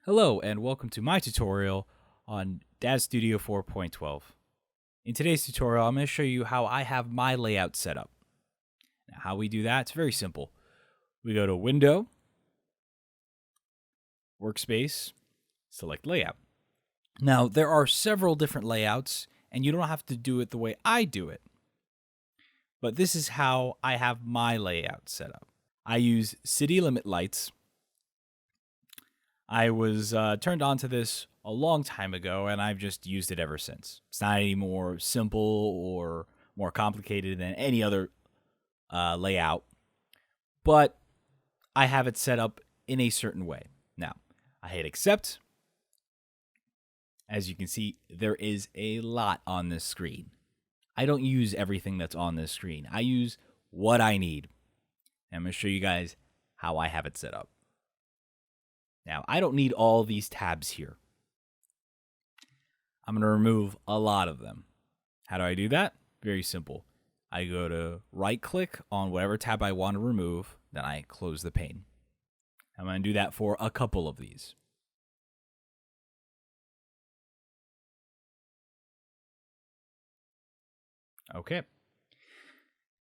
Hello and welcome to my tutorial on Daz Studio 4.12. In today's tutorial, I'm going to show you how I have my layout set up. Now, how we do that, it's very simple. We go to Window, Workspace, select Layout. Now, there are several different layouts, and you don't have to do it the way I do it. But this is how I have my layout set up. I use city limit lights. I was turned on to this a long time ago, and I've just used it ever since. It's not any more simple or more complicated than any other layout, but I have it set up in a certain way. Now, I hit accept. As you can see, there is a lot on this screen. I don't use everything that's on this screen. I use what I need. And I'm going to show you guys how I have it set up. Now, I don't need all these tabs here. I'm going to remove a lot of them. How do I do that? Very simple. I go to right-click on whatever tab I want to remove, then I close the pane. I'm going to do that for a couple of these. Okay.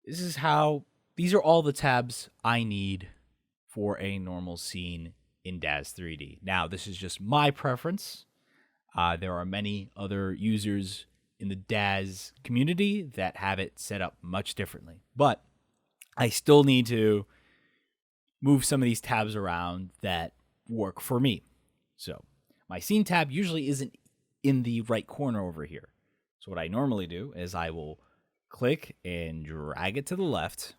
These are all the tabs I need for a normal scene in Daz3D. Now, this is just my preference. There are many other users in the Daz community that have it set up much differently. But I still need to move some of these tabs around that work for me. So my scene tab usually isn't in the right corner over here. So what I normally do is I will click and drag it to the left.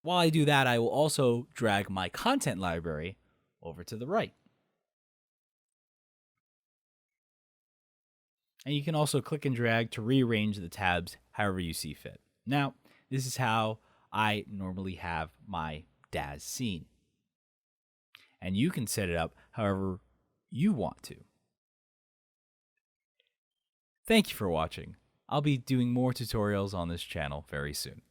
While I do that, I will also drag my content library over to the right. And you can also click and drag to rearrange the tabs however you see fit. Now, this is how I normally have my Daz scene. And you can set it up however you want to. Thank you for watching. I'll be doing more tutorials on this channel very soon.